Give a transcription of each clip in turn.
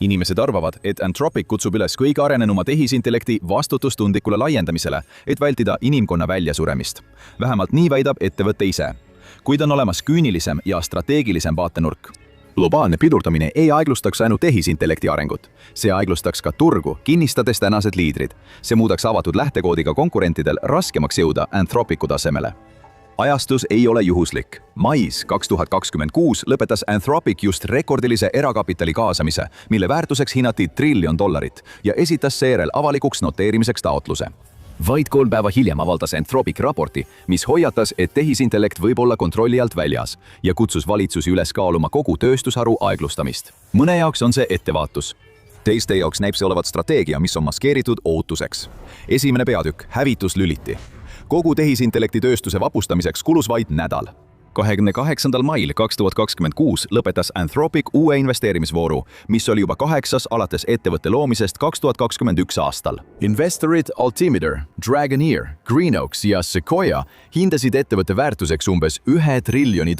Inimesed arvavad, et Anthropic kutsub üles kõige arenenuma tehisintellekti vastutustundlikule laiendamisele, et vältida inimkonna väljasuremist. Vähemalt nii väidab ettevõte ise. Kuid on olemas küünilisem ja strateegilisem vaatenurk. Globaalne pidurdamine ei aeglustaks ainult tehisintellekti arengut. See aeglustaks ka turgu, kinnistades tänased liidrid. See muudaks avatud lähtekoodiga konkurentidel raskemaks jõuda Anthropicu tasemele. Ajastus ei ole juhuslik. Mais 2026 lõpetas Anthropic just rekordilise erakapitali kaasamise, mille väärtuseks hinnati $1 triljon ja esitas seejärel avalikuks noteerimiseks taotluse. Vaid 3 päeva hiljem avaldas Anthropic raporti, mis hoiatas, et tehisintellekt võib olla kontrolli alt väljas ja kutsus valitsusi üles kaaluma kogu tööstusharu aeglustamist. Mõne jaoks on see ettevaatus. Teiste jaoks näib see olevat strateegia, mis on maskeeritud ootuseks. Esimene peatükk, hävituslüliti. Kogu tehisintellekti tööstuse vapustamiseks kulus vaid nädal. 28. mail 2026 lõpetas Anthropic uue investeerimisvooru, mis oli juba 8. alates ettevõtte loomisest 2021 aastal. Investorid Altimeter, Dragoneer, Greenoaks ja Sequoia hindasid ettevõtte väärtuseks umbes $1 triljoni.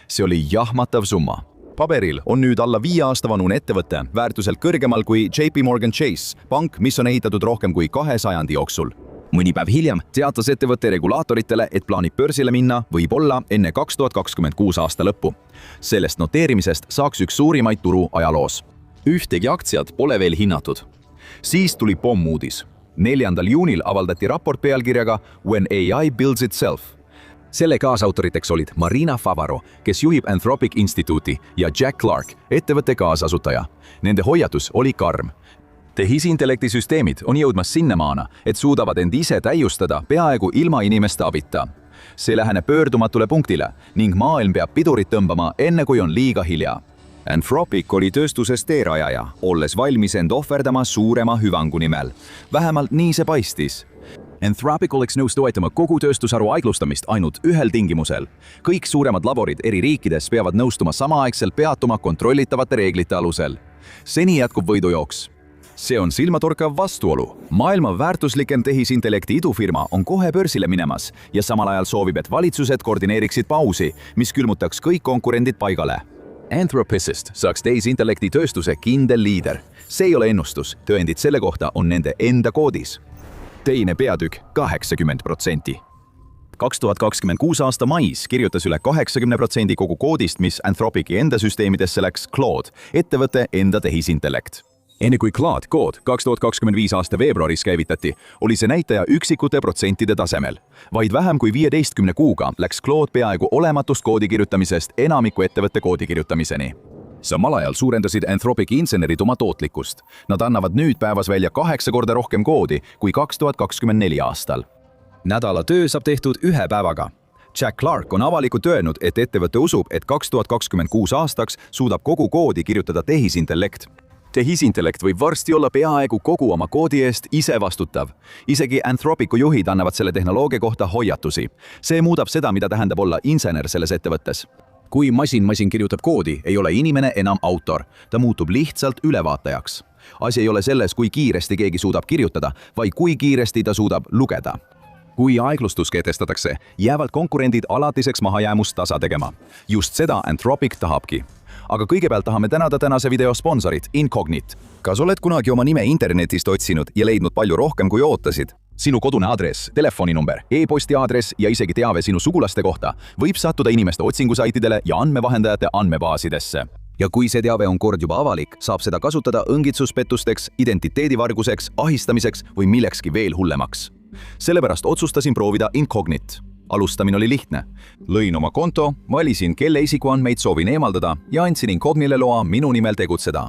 See oli jahmatav summa. Paberil on nüüd alla 5 aasta vanune ettevõte väärtuselt kõrgemal kui JP Morgan Chase, pank, mis on ehitatud rohkem kui 2 sajandi jooksul. Mõni päev hiljem teatas ettevõtte regulaatoritele, et plaanib börsile minna võib-olla enne 2026 aasta lõppu. Sellest noteerimisest saaks üks suurimaid turu ajaloos. Ühtegi aktsiat pole veel hinnatud. Siis tuli pommuudis. 4. juunil avaldati raport pealkirjaga When AI Builds Itself. Selle kaasautoriteks olid Marina Favaro, kes juhib Anthropic Instituuti, ja Jack Clark, ettevõtte kaasasutaja. Nende hoiatus oli karm. Tehisintellekti süsteemid on jõudmas sinnamaana, et suudavad end ise täiustada peaaegu ilma inimeste abita. See läheneb pöördumatule punktile ning maailm peab pidurit tõmbama enne, kui on liiga hilja. Anthropic oli tööstuses teerajaja, olles valmis end ohverdama suurema hüvangu nimel. Vähemalt nii see paistis. Anthropic oleks nõus toetama kogu tööstusharu aeglustamist ainult ühel tingimusel. Kõik suuremad laborid eri riikides peavad nõustuma samaaegselt peatuma kontrollitavate reeglite alusel. Seni jätkub võidujooks. See on silmatorkav vastuolu. Maailma väärtuslikem tehisintellekti idufirma on kohe börsile minemas ja samal ajal soovib, et valitsused koordineeriksid pausi, mis külmutaks kõik konkurendid paigale. Anthropicist saaks tehisintellekti tööstuse kindel liider. See ei ole ennustus, tõendid selle kohta on nende enda koodis. Teine peatükk 80%. 2026 aasta mais kirjutas üle 80% kogu koodist, mis Anthropici enda süsteemidesse läks Claude, ettevõtte enda tehisintellekt. Enne kui Claude kood 2025 aasta veebruaris käivitati, oli see näitaja üksikute protsentide tasemel. Vaid vähem kui 15 kuuga läks Claude peaaegu olematust koodi kirjutamisest enamiku ettevõtte koodi kirjutamiseni. Samal ajal suurendasid Anthropici insenerid oma tootlikkust. Nad annavad nüüd päevas välja 8 korda rohkem koodi kui 2024 aastal. Nädala töö saab tehtud 1 päevaga. Jack Clark on avalikult öelnud, et ettevõte usub, et 2026 aastaks suudab kogu koodi kirjutada tehisintellekt. Tehisintellekt võib varsti olla peaaegu kogu oma koodi eest ise vastutav. Isegi Anthropicu juhid annavad selle tehnoloogia kohta hoiatusi. See muudab seda, mida tähendab olla insener selles ettevõttes. Kui masin kirjutab koodi, ei ole inimene enam autor. Ta muutub lihtsalt ülevaatajaks. Asi ei ole selles, kui kiiresti keegi suudab kirjutada, vaid kui kiiresti ta suudab lugeda. Kui aeglustus kehtestatakse, jäävad konkurendid alatiseks mahajäämust tasa tegema. Just seda Anthropic tahabki. Aga kõigepealt tahame tänada tänase video sponsorit Incognit. Kas oled kunagi oma nime internetist otsinud ja leidnud palju rohkem kui ootasid? Sinu kodune aadress, telefoninumber, e-posti aadress ja isegi teave sinu sugulaste kohta võib sattuda inimeste otsingusaitidele ja andmevahendajate andmebaasidesse. Ja kui see teave on kord juba avalik, saab seda kasutada õngitsuspettusteks, identiteedivarguseks, ahistamiseks või millekski veel hullemaks. Sellepärast otsustasin proovida Incognit. Alustamine oli lihtne. Lõin oma konto, valisin, kelle isikuandmeid soovin eemaldada ja andsin Incognile loa minu nimel tegutseda.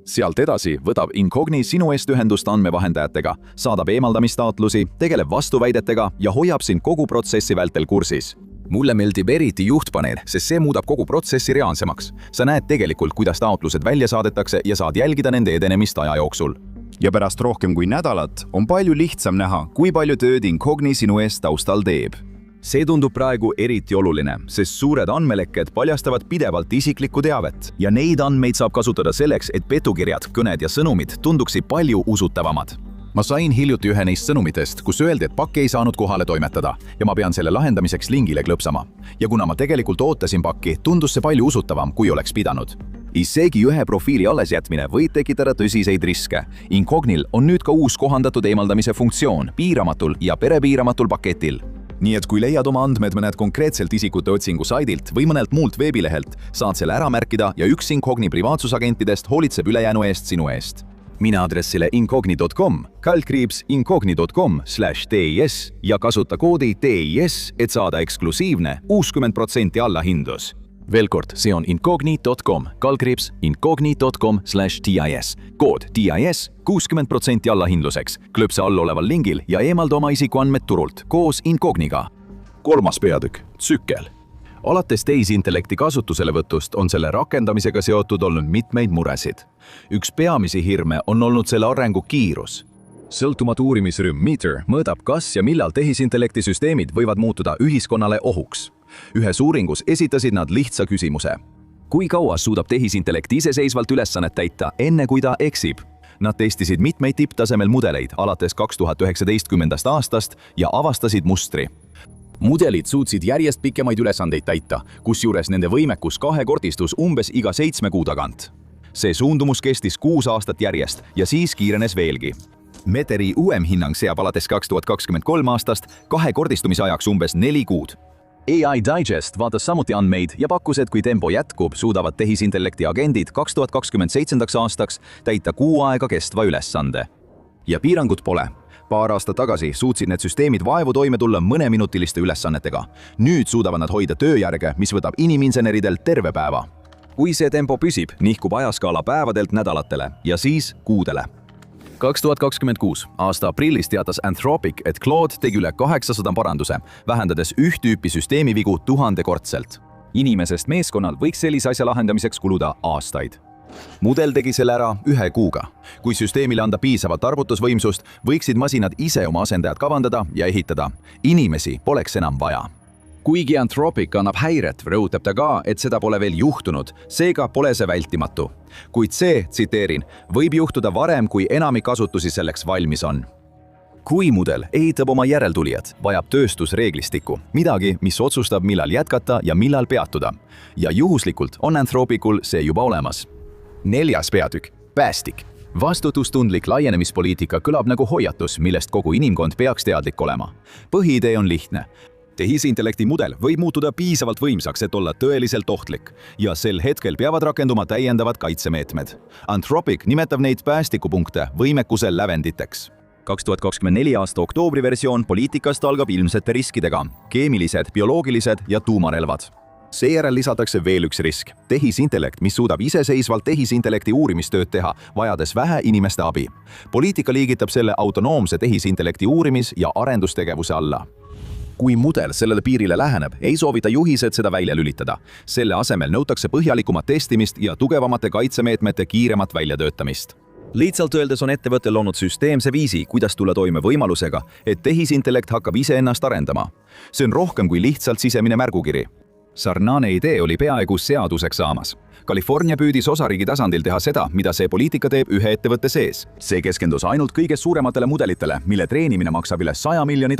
Sealt edasi võtab Incogni sinu eest ühendust andmevahendajatega, saadab eemaldamistaotlusi, tegeleb vastuväidetega ja hoiab sind kogu protsessi vältel kursis. Mulle meeldib eriti juhtpaneel, sest see muudab kogu protsessi reaalsemaks. Sa näed tegelikult, kuidas taotlused välja saadetakse ja saad jälgida nende edenemist aja jooksul. Ja pärast rohkem kui nädalat on palju lihtsam näha, kui palju tööd Incogni sinu eest taustal teeb. See tundub praegu eriti oluline, sest suured andmelekked paljastavad pidevalt isiklikku teavet ja neid andmeid saab kasutada selleks, et petukirjad, kõned ja sõnumid tunduksid palju usutavamad. Ma sain hiljuti ühe neist sõnumitest, kus öeldi, et pakki ei saanud kohale toimetada ja ma pean selle lahendamiseks lingile klõpsama. Ja kuna ma tegelikult ootasin pakki, tundus see palju usutavam, kui oleks pidanud. Isegi ühe profiili allesjätmine võib tekitada tõsiseid riske. Incognil on nüüd ka uus kohandatud eemaldamise funktsioon piiramatul ja perepiiramatul paketil. Nii et kui leiad oma andmed mõned konkreetselt isikute otsingu saidilt või mõnelt muult veebilehelt, saad selle ära märkida ja üks Incogni privaatsusagentidest hoolitseb ülejäänu eest sinu eest. Mine aadressile incogni.com/TIS ja kasuta koodi TIS, et saada eksklusiivne 60% allahindlus. Veel kord, see on incogni.com/TIS. Kood TIS 60% allahindluseks. Klõpse all oleval lingil ja eemalda oma isikuandmed turult koos Incogniga. 3. peatükk. Tsükkel. Alates tehisintellekti kasutuselevõtust on selle rakendamisega seotud olnud mitmeid muresid. Üks peamisi hirme on olnud selle arengu kiirus. Sõltumatu uurimisrühm Meter mõõdab, kas ja millal tehisintellekti süsteemid võivad muutuda ühiskonnale ohuks. Ühes uuringus esitasid nad lihtsa küsimuse. Kui kaua suudab tehisintellekt iseseisvalt ülesannet täita, enne kui ta eksib? Nad testisid mitmeid tipptasemel mudeleid alates 2019. aastast ja avastasid mustri. Mudelid suutsid järjest pikemaid ülesandeid täita, kusjuures nende võimekus kahekordistus umbes iga 7 kuu tagant. See suundumus kestis 6 aastat järjest ja siis kiirenes veelgi. Meteri uuem hinnang seab alates 2023 aastast kahekordistumise ajaks umbes 4 kuud. AI Digest vaatas samuti andmeid ja pakkus, et kui tempo jätkub, suudavad tehisintellekti agendid 2027. aastaks täita kuu aega kestva ülesande. Ja piirangut pole. Paar aastat tagasi suutsid need süsteemid vaevu toime tulla mõneminutiliste ülesannetega. Nüüd suudavad nad hoida tööjärge, mis võtab iniminseneridelt terve päeva. Kui see tempo püsib, nihkub ajaskaala päevadelt nädalatele ja siis kuudele. 2026. aasta aprillis teatas Anthropic, et Claude tegi üle 800 paranduse, vähendades üht tüüpi süsteemivigu 1000-kordselt. Inimesest meeskonnal võiks sellise asja lahendamiseks kuluda aastaid. Mudel tegi selle ära 1 kuuga. Kui süsteemile anda piisavalt arvutusvõimsust, võiksid masinad ise oma asendajad kavandada ja ehitada. Inimesi poleks enam vaja. Kuigi Anthropic annab häiret, rõhutab ta ka, et seda pole veel juhtunud, seega pole see vältimatu. Kuid see, tsiteerin, võib juhtuda varem, kui enamik asutusi selleks valmis on. Kui mudel ehitab oma järeltulijad, vajab tööstusreeglistikku, midagi, mis otsustab, millal jätkata ja millal peatuda. Ja juhuslikult on Anthropicul see juba olemas. 4. peatükk. Päästik. Vastutustundlik laienemispoliitika kõlab nagu hoiatus, millest kogu inimkond peaks teadlik olema. Põhiidee on lihtne. Tehisintellekti mudel võib muutuda piisavalt võimsaks, et olla tõeliselt ohtlik ja sel hetkel peavad rakenduma täiendavad kaitsemeetmed. Anthropic nimetab neid päästikupunkte võimekuse lävenditeks. 2024. aasta oktoobri versioon poliitikast algab ilmsete riskidega, keemilised, bioloogilised ja tuumarelvad. Seejärel lisatakse veel üks risk, tehisintellekt, mis suudab iseseisvalt tehisintellekti uurimistööd teha, vajades vähe inimeste abi. Poliitika liigitab selle autonoomse tehisintellekti uurimis- ja arendustegevuse alla. Kui mudel sellele piirile läheneb, ei soovita juhised seda välja lülitada. Selle asemel nõutakse põhjalikumat testimist ja tugevamate kaitsemeetmete kiiremat väljatöötamist. Lihtsalt öeldes on ettevõte loonud süsteemse viisi, kuidas tulla toime võimalusega, et tehisintellekt hakkab iseennast arendama. See on rohkem kui lihtsalt sisemine märgukiri. Sarnane idee oli peaaegu seaduseks saamas. California püüdis osariigi tasandil teha seda, mida see poliitika teeb ühe ettevõtte sees. See keskendus ainult kõige suurematele mudelitele, mille treenimine maksab üle $100 miljoni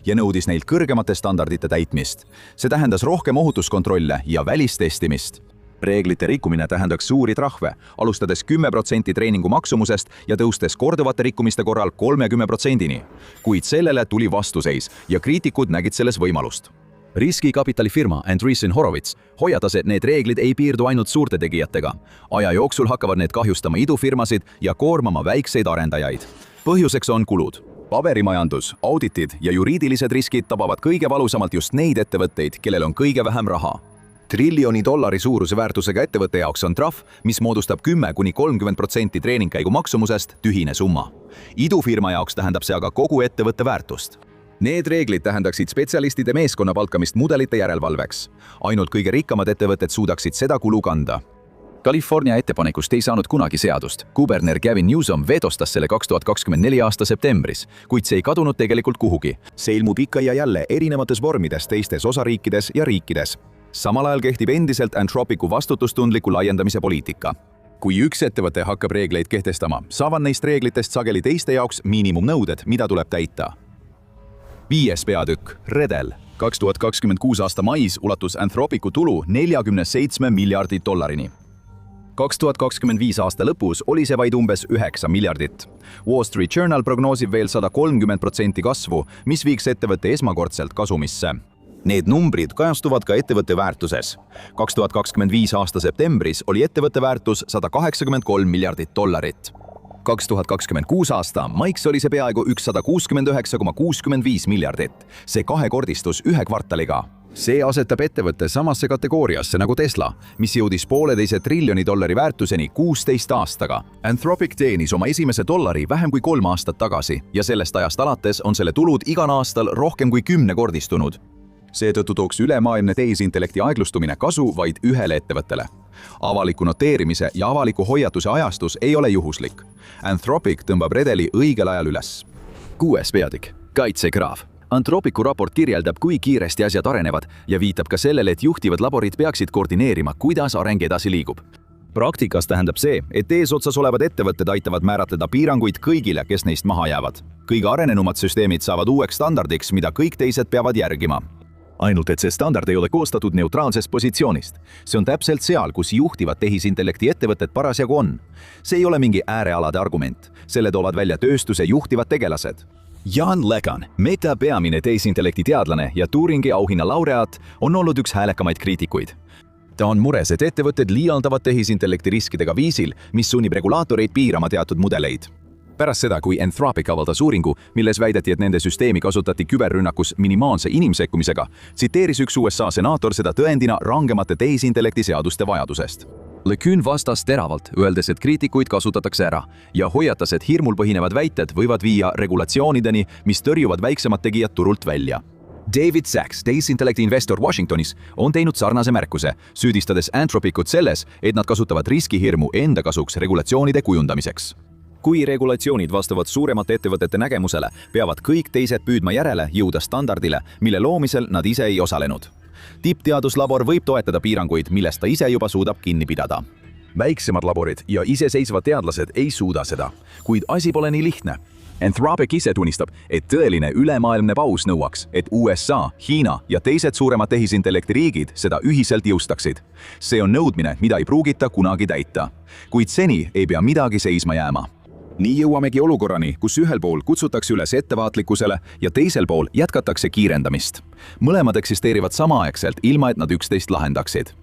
ja nõudis neilt kõrgemate standardite täitmist. See tähendas rohkem ohutuskontrolle ja välistestimist. Reeglite rikkumine tähendaks suuri trahve, alustades 10% treeningu maksumusest ja tõustes korduvate rikkumiste korral 30%-ni. Kuid sellele tuli vastuseis ja kriitikud nägid selles võimalust. Riskikapitalifirma Andreessen Horowitz hoiatas, et need reeglid ei piirdu ainult suurte tegijatega. Aja jooksul hakkavad need kahjustama idufirmasid ja koormama väikseid arendajaid. Põhjuseks on kulud. Paberimajandus, auditid ja juriidilised riskid tabavad kõige valusamalt just neid ettevõtteid, kellel on kõige vähem raha. $1 triljoni suuruse väärtusega ettevõtte jaoks on trahv, mis moodustab 10–30% treeningkäigu maksumusest tühine summa. Idufirma jaoks tähendab see aga kogu ettevõtte väärtust. Need reeglid tähendaksid spetsialistide meeskonna palkamist mudelite järelevalveks. Ainult kõige rikkamad ettevõtted suudaksid seda kulu kanda. California ettepanekust ei saanud kunagi seadust. Kuberner Gavin Newsom vetostas selle 2024 aasta septembris, kuid see ei kadunud tegelikult kuhugi. See ilmub ikka ja jälle erinevates vormides teistes osariikides ja riikides. Samal ajal kehtib endiselt Anthropicu vastutustundliku laiendamise poliitika. Kui üks ettevõte hakkab reegleid kehtestama, saavad neist reeglitest sageli teiste jaoks miinimumnõuded, mida tuleb täita. 5. peatükk. Redel. 2026 aasta mais ulatus Anthropicu tulu $47 miljardit. 2025 aasta lõpus oli see vaid umbes 9 miljardit. Wall Street Journal prognoosib veel 130% kasvu, mis viiks ettevõtte esmakordselt kasumisse. Need numbrid kajastuvad ka ettevõtte väärtuses. 2025 aasta septembris oli ettevõtte väärtus $183 miljardit. 2026 aasta maiks oli see peaaegu 169,65 miljardit. See kahekordistus ühe kvartaliga. See asetab ettevõtte samasse kategooriasse nagu Tesla, mis jõudis $1,5 triljoni väärtuseni 16 aastaga. Anthropic teenis oma esimese $1 vähem kui 3 aastat tagasi ja sellest ajast alates on selle tulud igal aastal rohkem kui 10-kordistunud. Seetõttu tooks ülemaailmne tehisintellekti aeglustumine kasu vaid ühele ettevõttele. Avaliku noteerimise ja avaliku hoiatuse ajastus ei ole juhuslik. Anthropic tõmbab redeli õigel ajal üles. 6. peatükk. Kaitsekraav. Anthropicu raport kirjeldab, kui kiiresti asjad arenevad ja viitab ka sellele, et juhtivad laborid peaksid koordineerima, kuidas areng edasi liigub. Praktikas tähendab see, et eesotsas olevad ettevõtted aitavad määratleda piiranguid kõigile, kes neist maha jäävad. Kõige arenenumad süsteemid saavad uueks standardiks, mida kõik teised peavad järgima. Ainult et see standard ei ole koostatud neutraalsest positsioonist. See on täpselt seal, kus juhtivad tehisintellekti ettevõtted parasjagu on. See ei ole mingi äärealade argument. Selle toovad välja tööstuse juhtivad tegelased. Jan LeCun, Meta peamine tehisintellekti teadlane ja Turingi auhinna laureaat, on olnud üks häälekamaid kriitikuid. Ta on mures, et ettevõtted liialdavad tehisintellekti riskidega viisil, mis sunnib regulaatoreid piirama teatud mudeleid. Pärast seda, kui Anthropic avaldas uuringu, milles väideti, et nende süsteemi kasutati küberrünnakus minimaalse inimsekkumisega, tsiteeris üks USA senaator seda tõendina rangemate tehisintellekti seaduste vajadusest. LeCun vastas teravalt, öeldes, et kriitikuid kasutatakse ära ja hoiatas, et hirmul põhinevad väited võivad viia regulatsioonideni, mis tõrjuvad väiksemad tegijad turult välja. David Sachs, tehisintellekti investor Washingtonis, on teinud sarnase märkuse, süüdistades Anthropicut selles, et nad kasutavad riskihirmu enda kasuks regulatsioonide kujundamiseks. Kui regulatsioonid vastavad suuremate ettevõtete nägemusele, peavad kõik teised püüdma järele jõuda standardile, mille loomisel nad ise ei osalenud. Tippteaduslabor võib toetada piiranguid, millest ta ise juba suudab kinni pidada. Väiksemad laborid ja iseseisvad teadlased ei suuda seda, kuid asi pole nii lihtne. Anthropic ise tunnistab, et tõeline ülemaailmne paus nõuaks, et USA, Hiina ja teised suuremad tehisintellekti riigid seda ühiselt jõustaksid. See on nõudmine, mida ei pruugita kunagi täita. Kuid seni ei pea midagi seisma jääma. Nii jõuamegi olukorrani, kus ühel pool kutsutakse üles ettevaatlikkusele ja teisel pool jätkatakse kiirendamist. Mõlemad eksisteerivad samaaegselt, ilma et nad üksteist lahendaksid.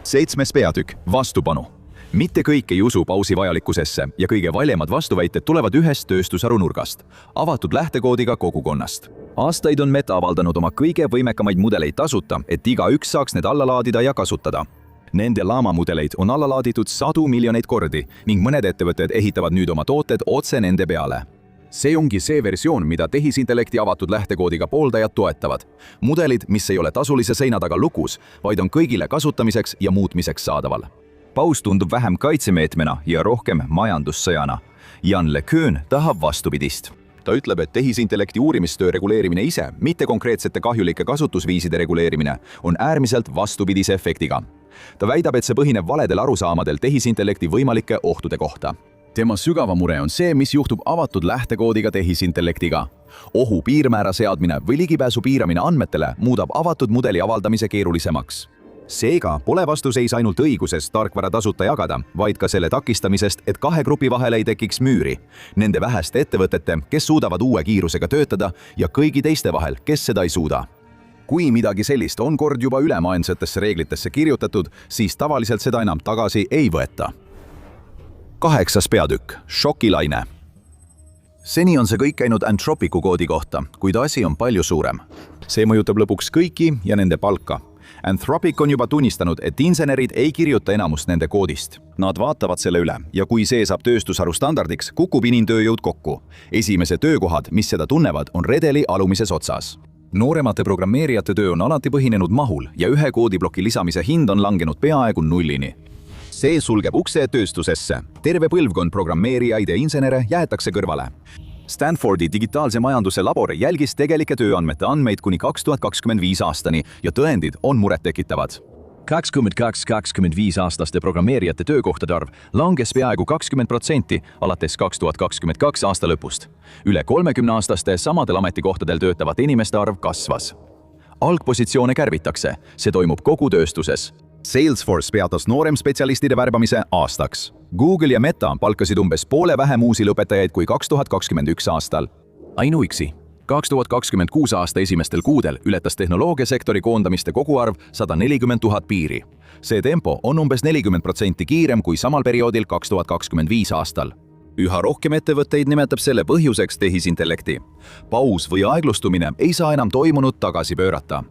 7. peatükk. Vastupanu. Mitte kõik ei usu pausi vajalikkusesse ja kõige valjemad vastuväited tulevad ühest tööstusharu nurgast, avatud lähtekoodiga kogukonnast. Aastaid on Meta avaldanud oma kõige võimekamaid mudeleid tasuta, et igaüks saaks need alla laadida ja kasutada. Nende Llama-mudeleid on alla laaditud 100 miljoneid kordi ning mõned ettevõtted ehitavad nüüd oma tooted otse nende peale. See ongi see versioon, mida tehisintellekti avatud lähtekoodiga pooldajad toetavad. Mudelid, mis ei ole tasulise seina taga lukus, vaid on kõigile kasutamiseks ja muutmiseks saadaval. Paus tundub vähem kaitsemeetmena ja rohkem majandussõjana. Jan LeCun tahab vastupidist. Ta ütleb, et tehisintellekti uurimistöö reguleerimine ise, mitte konkreetsete kahjulike kasutusviiside reguleerimine, on äärmiselt vastupidise efektiga. Ta väidab, et see põhineb valedel arusaamadel tehisintellekti võimalike ohtude kohta. Tema sügava mure on see, mis juhtub avatud lähtekoodiga tehisintellektiga. Ohu piirmäära seadmine või ligipääsu piiramine andmetele muudab avatud mudeli avaldamise keerulisemaks. Seega pole vastuseis ainult õiguses tarkvara tasuta jagada, vaid ka selle takistamisest, et kahe grupi vahel ei tekiks müüri. Nende väheste ettevõtete, kes suudavad uue kiirusega töötada ja kõigi teiste vahel, kes seda ei suuda. Kui midagi sellist on kord juba ülemaailmsetesse reeglitesse kirjutatud, siis tavaliselt seda enam tagasi ei võeta. 8. peatükk. Šokilaine. Seni on see kõik käinud Anthropicu koodi kohta, kuid asi on palju suurem. See mõjutab lõpuks kõiki ja nende palka. Anthropic on juba tunnistanud, et insenerid ei kirjuta enamust nende koodist. Nad vaatavad selle üle ja kui see saab tööstusharu standardiks, kukub inimtööjõud kokku. Esimese töökohad, mis seda tunnevad, on redeli alumises otsas. Nooremate programmeerijate töö on alati põhinenud mahul ja ühe koodibloki lisamise hind on langenud peaaegu nullini. See sulgeb ukse tööstusesse. Terve põlvkond programmeerijaid ja insenere jäetakse kõrvale. Stanfordi digitaalse majanduse labor jälgis tegelike tööandmete andmeid kuni 2025 aastani ja tõendid on murettekitavad. 22-25 aastaste programmeerijate töökohtade arv langes peaaegu 20% alates 2022 aasta lõpust. Üle 30-aastaste samadel ametikohtadel töötavate inimeste arv kasvas. Algpositsioone kärbitakse, see toimub kogu tööstuses. Salesforce peatas nooremspetsialistide värbamise aastaks. Google ja Meta palkasid umbes poole vähem uusi lõpetajaid kui 2021 aastal. Ainuüksi 2026 aasta esimestel kuudel ületas tehnoloogiasektori koondamiste koguarv 140 000 piiri. See tempo on umbes 40% kiirem kui samal perioodil 2025 aastal. Üha rohkem ettevõtteid nimetab selle põhjuseks tehisintellekti. Paus või aeglustumine ei saa enam toimunut tagasi pöörata.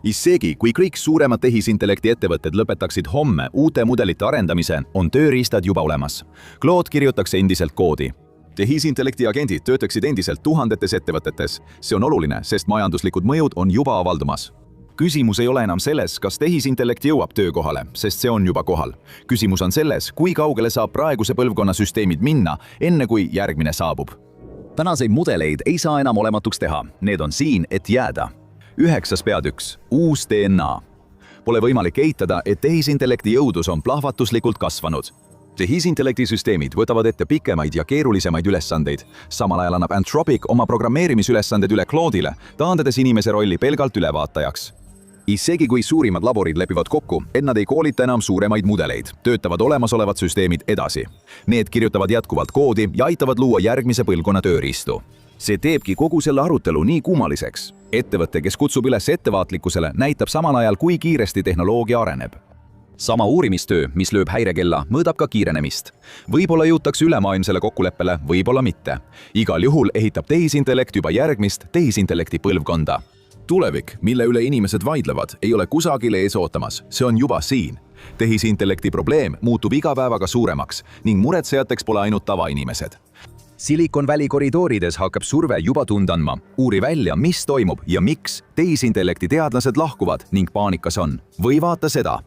Isegi kui kõik suuremad tehisintellekti ettevõtted lõpetaksid homme uute mudelite arendamise, on tööriistad juba olemas. Claude kirjutakse endiselt koodi. Tehisintellekti agendid töötaksid endiselt tuhandetes ettevõtetes. See on oluline, sest majanduslikud mõjud on juba avaldumas. Küsimus ei ole enam selles, kas tehisintellekt jõuab töökohale, sest see on juba kohal. Küsimus on selles, kui kaugele saab praeguse põlvkonna süsteemid minna, enne kui järgmine saabub. Tänaseid mudeleid ei saa enam olematuks teha. Need on siin, et jääda. 9. peatükk. Uus DNA. Pole võimalik eitada, et tehisintellekti jõudus on plahvatuslikult kasvanud. Tehisintellekti süsteemid võtavad ette pikemaid ja keerulisemaid ülesandeid. Samal ajal annab Anthropic oma programmeerimisülesanded üle Claude'ile, taandades inimese rolli pelgalt ülevaatajaks. Isegi kui suurimad laborid lepivad kokku, et nad ei koolita enam suuremaid mudeleid, töötavad olemasolevad süsteemid edasi. Need kirjutavad jätkuvalt koodi ja aitavad luua järgmise põlvkonna tööriistu. See teebki kogu selle arutelu nii kummaliseks. Ettevõte, kes kutsub üles ettevaatlikkusele, näitab samal ajal, kui kiiresti tehnoloogia areneb. Sama uurimistöö, mis lööb häirekella, mõõdab ka kiirenemist. Võib-olla jõutakse ülemaailmsele kokkuleppele, võib-olla mitte. Igal juhul ehitab tehisintellekt juba järgmist tehisintellekti põlvkonda. Tulevik, mille üle inimesed vaidlevad, ei ole kusagil ees ootamas. See on juba siin. Tehisintellekti probleem muutub iga päevaga suuremaks ning muretsejateks pole ainult tavainimesed. Silicon Valley koridorides hakkab surve juba tunda andma. Uuri välja, mis toimub ja miks tehisintellekti teadlased lahkuvad ning paanikas on. Või vaata seda.